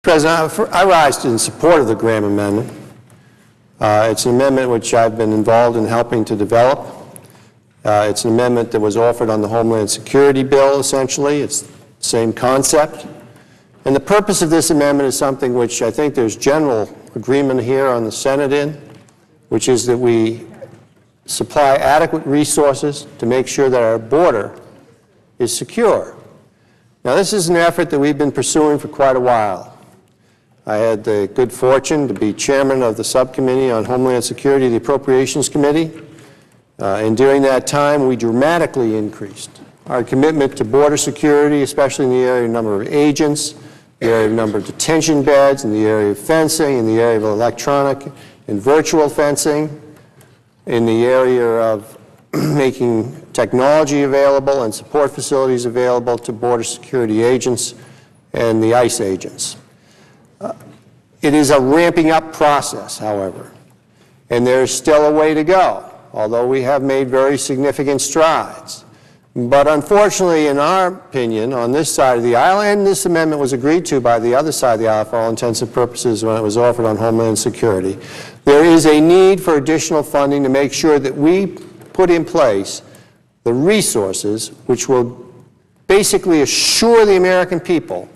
President, I rise in support of the Graham Amendment. It's an amendment which I've been involved in helping to develop. It's an amendment that was offered on the Homeland Security bill, essentially. It's the same concept. And the purpose of this amendment is something which I think there's general agreement here on the Senate in, which is that we supply adequate resources to make sure that our border is secure. Now, this is an effort that we've been pursuing for quite a while. I had the good fortune to be chairman of the subcommittee on Homeland Security, the Appropriations Committee. And during that time, we dramatically increased our commitment to border security, especially in the area of number of agents, the area of number of detention beds, in the area of fencing, in the area of electronic and virtual fencing, in the area of making technology available and support facilities available to border security agents and the ICE agents. It is a ramping up process, however, and there's still a way to go, although we have made very significant strides. But unfortunately, in our opinion, on this side of the aisle, and this amendment was agreed to by the other side of the aisle for all intents and purposes when it was offered on Homeland Security, there is a need for additional funding to make sure that we put in place the resources which will basically assure the American people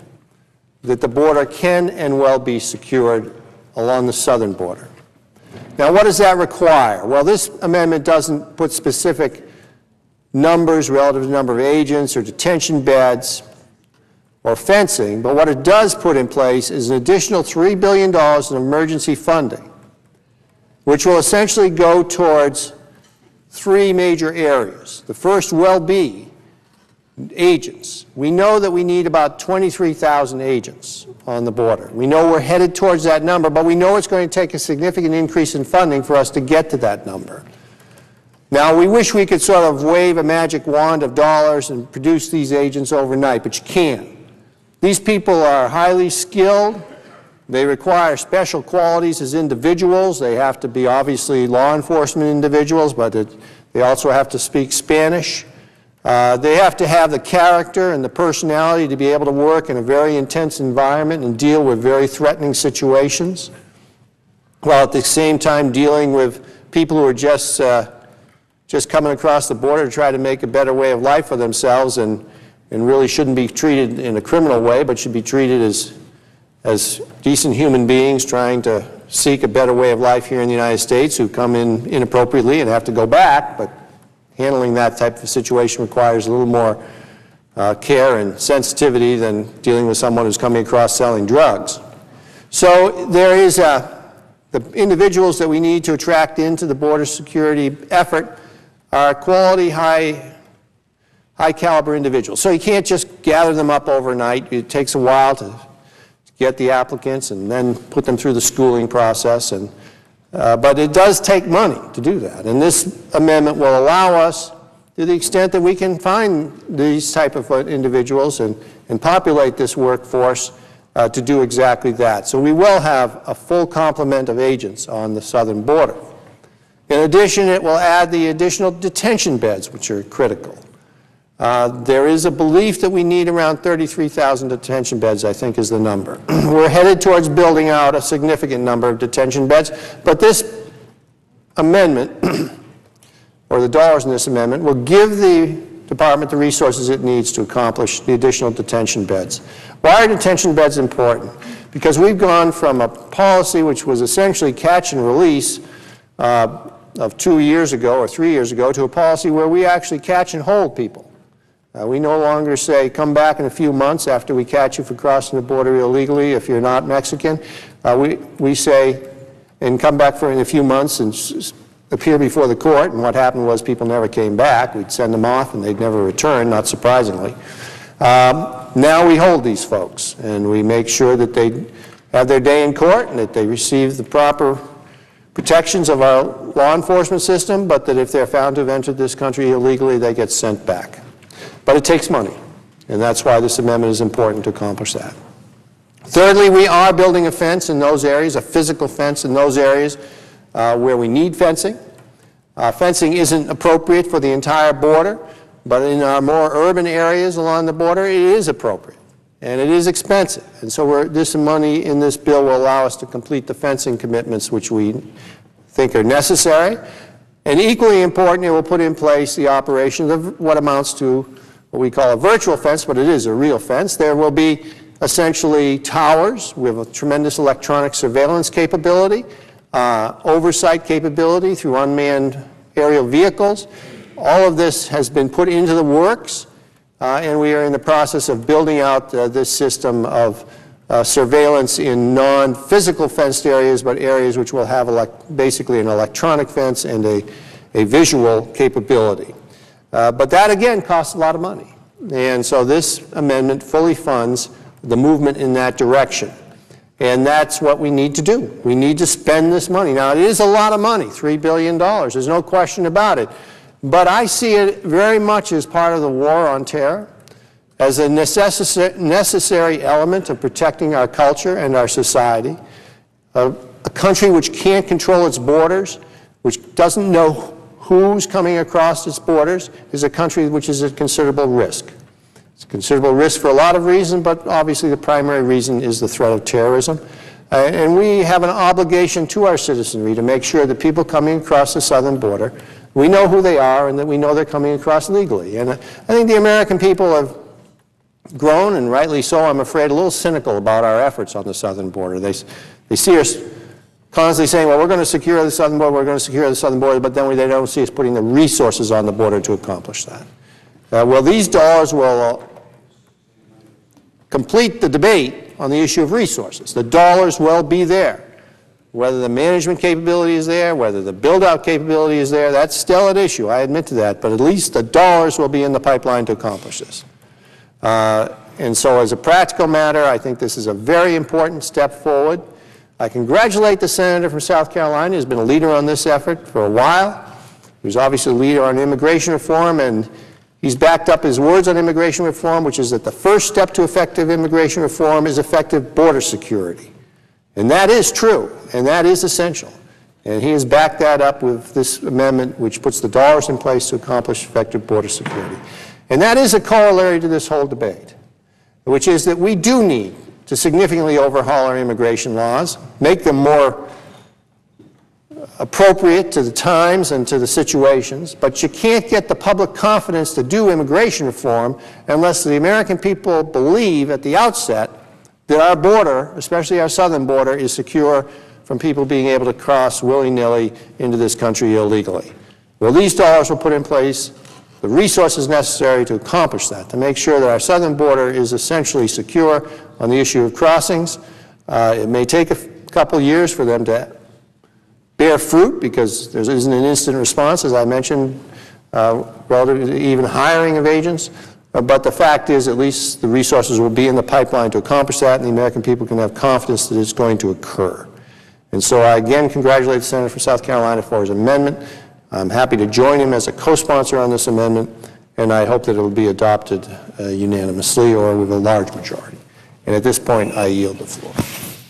that the border can and will be secured along the southern border. Now, what does that require? Well, this amendment doesn't put specific numbers relative to the number of agents or detention beds or fencing, but what it does put in place is an additional $3 billion in emergency funding, which will essentially go towards three major areas. The first will be agents. We know that we need about 23,000 agents on the border. We know we're headed towards that number, but we know it's going to take a significant increase in funding for us to get to that number. Now, we wish we could sort of wave a magic wand of dollars and produce these agents overnight, but you can't. These people are highly skilled. They require special qualities as individuals. They have to be obviously law enforcement individuals, but they also have to speak Spanish. They have to have the character and the personality to be able to work in a very intense environment and deal with very threatening situations, while at the same time dealing with people who are just coming across the border to try to make a better way of life for themselves and really shouldn't be treated in a criminal way, but should be treated as decent human beings trying to seek a better way of life here in the United States, who come in inappropriately and have to go back, but handling that type of situation requires a little more care and sensitivity than dealing with someone who's coming across selling drugs. So there is the individuals that we need to attract into the border security effort are quality, high caliber individuals. So you can't just gather them up overnight. It takes a while to get the applicants and then put them through the schooling process. But it does take money to do that. And this amendment will allow us, to the extent that we can find these type of individuals and populate this workforce, to do exactly that. So we will have a full complement of agents on the southern border. In addition, it will add the additional detention beds, which are critical. There is a belief that we need around 33,000 detention beds, I think is the number. We're headed towards building out a significant number of detention beds, but this amendment, or the dollars in this amendment, will give the department the resources it needs to accomplish the additional detention beds. Why are detention beds important? Because we've gone from a policy which was essentially catch and release of 2 years ago or 3 years ago to a policy where we actually catch and hold people. We no longer say, come back in a few months after we catch you for crossing the border illegally if you're not Mexican. We say, and come back for in a few months and appear before the court. And what happened was people never came back. We'd send them off and they'd never return, not surprisingly. Now we hold these folks and we make sure that they have their day in court and that they receive the proper protections of our law enforcement system, but that if they're found to have entered this country illegally, they get sent back. But it takes money, and that's why this amendment is important to accomplish that. Thirdly, we are building a fence in those areas, a physical fence in those areas where we need fencing. Fencing isn't appropriate for the entire border, but in our more urban areas along the border, it is appropriate. and it is expensive. And so this money in this bill will allow us to complete the fencing commitments which we think are necessary. And equally important, it will put in place the operation of what amounts to what we call a virtual fence, but it is a real fence. There will be essentially towers. We have a tremendous electronic surveillance capability, oversight capability through unmanned aerial vehicles. All of this has been put into the works, and we are in the process of building out this system of surveillance in non-physical fenced areas, but areas which will have basically an electronic fence and a visual capability. But that, again, costs a lot of money. And so this amendment fully funds the movement in that direction. And that's what we need to do. We need to spend this money. Now, it is a lot of money, $3 billion. There's no question about it. But I see it very much as part of the war on terror, as a necessary element of protecting our culture and our society. A country which can't control its borders, which doesn't know who's coming across its borders, is a country which is at considerable risk. It's a considerable risk for a lot of reasons, but obviously the primary reason is the threat of terrorism. And we have an obligation to our citizenry to make sure that people coming across the southern border, we know who they are and that we know they're coming across legally. And I think the American people have grown, and rightly so, I'm afraid, a little cynical about our efforts on the southern border. They see us constantly saying, well, we're going to secure the southern border, we're going to secure the southern border, but then they don't see us putting the resources on the border to accomplish that. Well, these dollars will complete the debate on the issue of resources. The dollars will be there. Whether the management capability is there, whether the build-out capability is there, that's still an issue, I admit to that, but at least the dollars will be in the pipeline to accomplish this. And so as a practical matter, I think this is a very important step forward. I congratulate the senator from South Carolina who's been a leader on this effort for a while. He was obviously a leader on immigration reform, and he's backed up his words on immigration reform, which is that the first step to effective immigration reform is effective border security. And that is true, and that is essential. And he has backed that up with this amendment, which puts the dollars in place to accomplish effective border security. And that is a corollary to this whole debate, which is that we do need to significantly overhaul our immigration laws, make them more appropriate to the times and to the situations, but you can't get the public confidence to do immigration reform unless the American people believe at the outset that our border, especially our southern border, is secure from people being able to cross willy-nilly into this country illegally. Well, these dollars will put in place the resources necessary to accomplish that, to make sure that our southern border is essentially secure on the issue of crossings. It may take a couple years for them to bear fruit because there isn't an instant response, as I mentioned, relative to even hiring of agents. But the fact is, at least the resources will be in the pipeline to accomplish that, and the American people can have confidence that it's going to occur. And so I again congratulate the senator from South Carolina for his amendment. I'm happy to join him as a co-sponsor on this amendment, and I hope that it will be adopted unanimously or with a large majority. And at this point, I yield the floor.